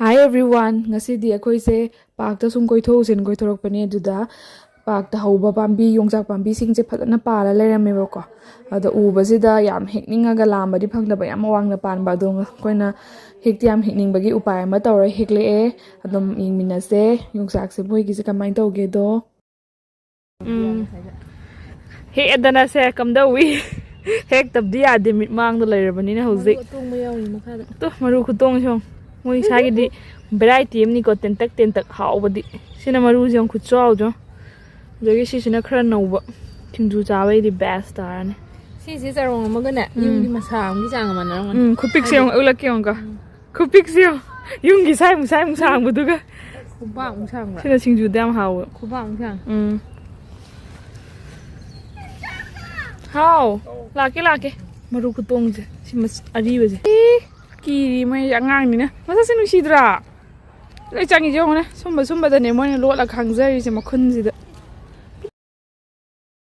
Hi everyone, ngasidi akoise parkta sum koithorokpani aduda parkta hauba pambi yongsak pambi singse phadana pala leiramebako ada ubasida yam hekningaga lambadi phangdaba yam wangna panba adong koina hekti yam hekningbagi upay ama tawra heklee adom yingminase yongsak se boigise kamai tawge do he adana se kamdawi hek tabdi ade mit mangda leirabani na hauzik to maru khutong chong moi sagidi variety amni ko tentak haubadi sina maru jong khuchaw jo jogi sisina khara nouba thingju chabai di best tarane si sarong amagana yunggi masang gi chang manarong khupik seong ulak kyong ka khupik seo yunggi sai mu sang buduga kuba sang ba sina thingju dam haw kuba sang haw lake maru khutong je simas ari baje kiri mai angang ni na masa sinu sidra lai changi jong na sumba da ne mo ne lo la khang jari se ma khun ji da